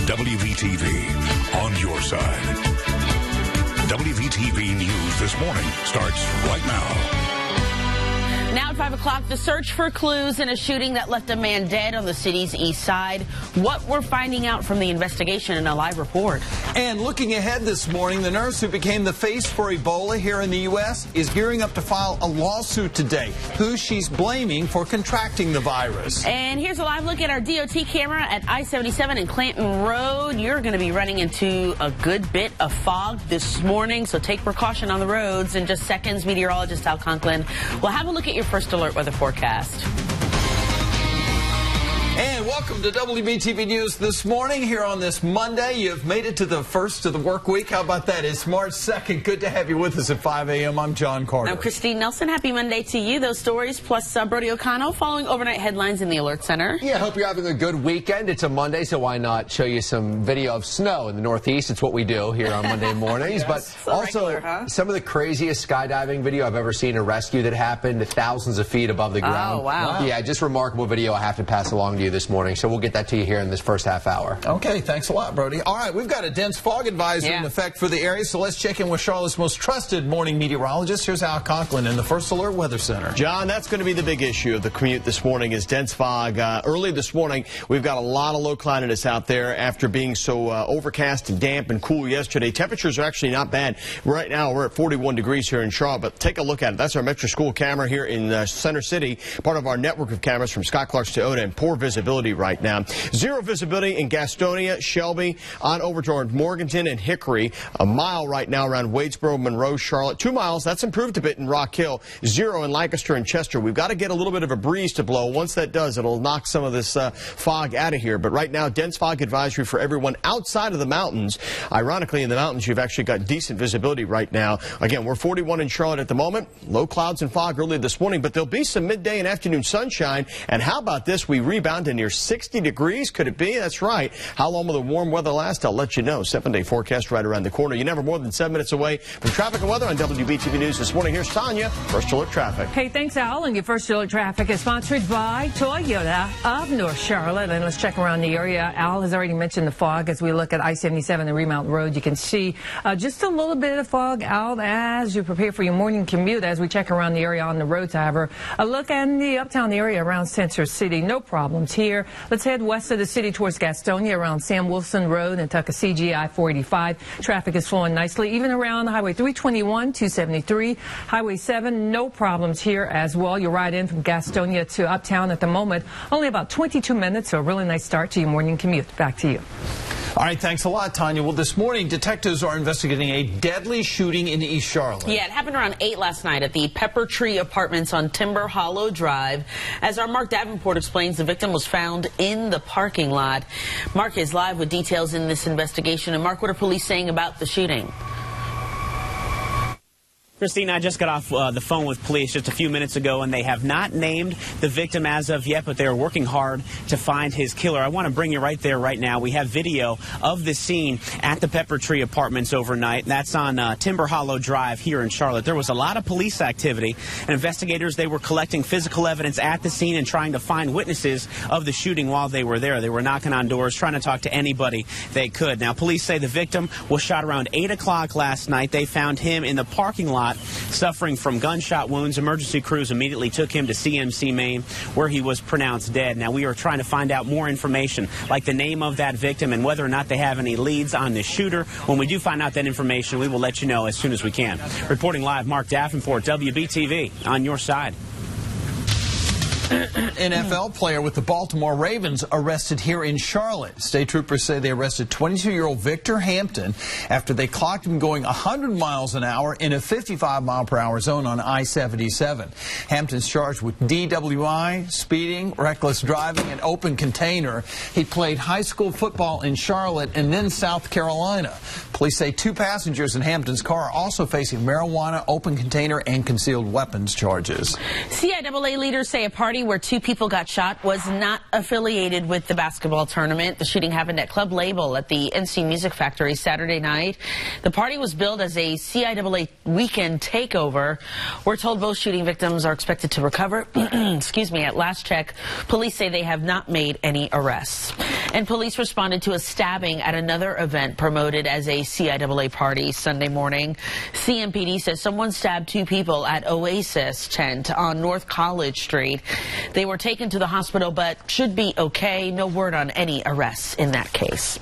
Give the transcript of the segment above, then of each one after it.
WBTV, on your side. WBTV News this morning starts right now. Now at 5 o'clock, the search for clues in a shooting that left a man dead on the city's east side. What we're finding out from the investigation in a live report. And looking ahead this morning, the nurse who became the face for Ebola here in the U.S. is gearing up to file a lawsuit today, who she's blaming for contracting the virus. And here's a live look at our DOT camera at I-77 and Clanton Road. You're going to be running into a good bit of fog this morning, so take precaution on the roads. In just seconds, meteorologist Al Conklin will have a look at your first alert weather forecast. And welcome to WBTV News this morning. Here on this Monday, you've made it to the first of the work week. How about that? It's March 2nd. Good to have you with us at 5 a.m. I'm John Carter. I'm Christine Nelson. Happy Monday to you. Those stories plus Brody O'Connell following overnight headlines in the Alert Center. Yeah, hope you're having a good weekend. It's a Monday, so why not show you some video of snow in the Northeast? It's what we do here on Monday mornings. Yes. But also, some of the craziest skydiving video I've ever seen, a rescue that happened thousands of feet above the ground. Oh, wow. Yeah, just remarkable video I have to pass along to you this morning. So we'll get that to you here in this first half hour. Okay, thanks a lot, Brody. All right, we've got a dense fog advisory in effect for the area, so let's check in with Charlotte's most trusted morning meteorologist. Here's Al Conklin in the First Alert Weather Center. John, that's going to be the big issue of the commute this morning is dense fog. Early this morning, we've got a lot of low cloudiness out there after being so overcast and damp and cool yesterday. Temperatures are actually not bad. Right now, we're at 41 degrees here in Charlotte, but take a look at it. That's our Metro School camera here in Center City, part of our network of cameras from Scott Clark's Toyota, and poor visibility right now. Zero visibility in Gastonia, Shelby, on over toward Morganton and Hickory. A mile right now around Wadesboro, Monroe, Charlotte. 2 miles, that's improved a bit in Rock Hill. Zero in Lancaster and Chester. We've got to get a little bit of a breeze to blow. Once that does, it'll knock some of this fog out of here. But right now, dense fog advisory for everyone outside of the mountains. Ironically, in the mountains, you've actually got decent visibility right now. Again, we're 41 in Charlotte at the moment. Low clouds and fog early this morning, but there'll be some midday and afternoon sunshine. And how about this? We rebound to near 60 degrees. Could it be? That's right. How long will the warm weather last? I'll let you know. 7-day forecast right around the corner. You're never more than 7 minutes away from traffic and weather on WBTV News this morning. Here's Tanya, First Alert Traffic. Hey, thanks, Al. And your First Alert Traffic is sponsored by Toyota of North Charlotte. And let's check around the area. Al has already mentioned the fog. As we look at I-77 and Remount Road, you can see just a little bit of fog out as you prepare for your morning commute. As we check around the area on the roads, however, a look in the uptown area around Center City. No problems here. Let's head west of the city towards Gastonia around Sam Wilson Road and Tuckasegee I-485. Traffic is flowing nicely. Even around Highway 321, 273, Highway 7, no problems here as well. You ride in from Gastonia to uptown at the moment. Only about 22 minutes, so a really nice start to your morning commute. Back to you. All right, thanks a lot, Tanya. Well, this morning, detectives are investigating a deadly shooting in East Charlotte. Yeah, it happened around 8 last night at the Pepper Tree Apartments on Timber Hollow Drive. As our Mark Davenport explains, the victim was found in the parking lot. Mark is live with details in this investigation. And Mark, what are police saying about the shooting? Christine, I just got off the phone with police just a few minutes ago, and they have not named the victim as of yet, but they are working hard to find his killer. I want to bring you right there right now. We have video of the scene at the Pepper Tree Apartments overnight. That's on Timber Hollow Drive here in Charlotte. There was a lot of police activity, and investigators, they were collecting physical evidence at the scene and trying to find witnesses of the shooting while they were there. They were knocking on doors, trying to talk to anybody they could. Now, police say the victim was shot around 8 o'clock last night. They found him in the parking lot suffering from gunshot wounds. Emergency crews immediately took him to CMC Maine, where he was pronounced dead. Now, we are trying to find out more information, like the name of that victim and whether or not they have any leads on the shooter. When we do find out that information, we will let you know as soon as we can. Reporting live, Mark Davenport, WBTV, on your side. NFL player with the Baltimore Ravens arrested here in Charlotte. State troopers say they arrested 22-year-old Victor Hampton after they clocked him going 100 miles an hour in a 55-mile-per-hour zone on I-77. Hampton's charged with DWI, speeding, reckless driving, and open container. He played high school football in Charlotte and then South Carolina. Police say 2 passengers in Hampton's car are also facing marijuana, open container, and concealed weapons charges. CIAA leaders say a party where 2 people got shot was not affiliated with the basketball tournament. The shooting happened at Club Label at the NC Music Factory Saturday night. The party was billed as a CIAA weekend takeover. We're told both shooting victims are expected to recover. Excuse me. At last check, police say they have not made any arrests. And police responded to a stabbing at another event promoted as a CIAA party Sunday morning. CMPD says someone stabbed 2 people at Oasis tent on North College Street. They were taken to the hospital but should be okay. No word on any arrests in that case.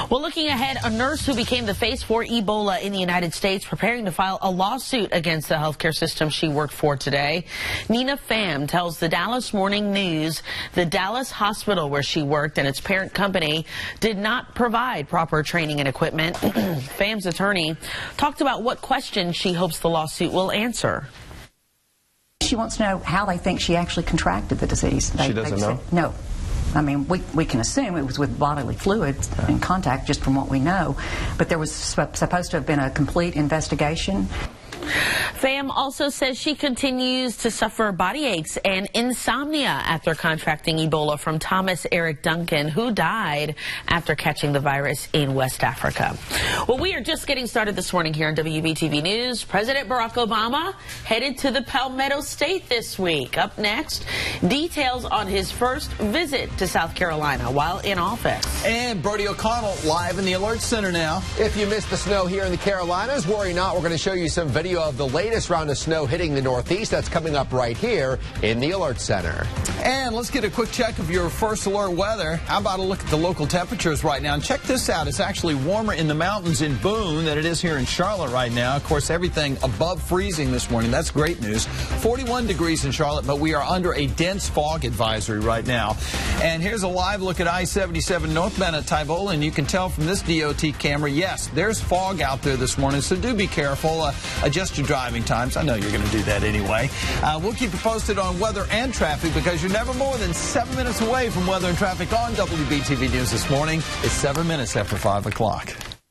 Well, looking ahead, a nurse who became the face for Ebola in the United States preparing to file a lawsuit against the healthcare system she worked for today. Nina Pham tells the Dallas Morning News the Dallas hospital where she worked and its parent company did not provide proper training and equipment. Pham's attorney talked about what questions she hopes the lawsuit will answer. She wants to know how they think she actually contracted the disease. She doesn't know? No. I mean, we can assume it was with bodily fluids in contact just from what we know, but there was supposed to have been a complete investigation. Pham also says she continues to suffer body aches and insomnia after contracting Ebola from Thomas Eric Duncan, who died after catching the virus in West Africa. Well, we are just getting started this morning here on WBTV News. President Barack Obama headed to the Palmetto State this week. Up next, details on his first visit to South Carolina while in office. And Brody O'Connell live in the Alert Center now. If you missed the snow here in the Carolinas, worry not. We're going to show you some video of the latest round of snow hitting the Northeast. That's coming up right here in the Alert Center. And let's get a quick check of your first alert weather. How about a look at the local temperatures right now? And check this out. It's actually warmer in the mountains in Boone than it is here in Charlotte right now. Of course, everything above freezing this morning. That's great news. 41 degrees in Charlotte, but we are under a dense fog advisory right now. And here's a live look at I-77 northbound at Tybola, and you can tell from this DOT camera, yes, there's fog out there this morning, so do be careful. Adjust your driving times. I know you're going to do that anyway. We'll keep you posted on weather and traffic because you're never more than 7 minutes away from weather and traffic on WBTV News this morning. It's 7 minutes after 5 o'clock.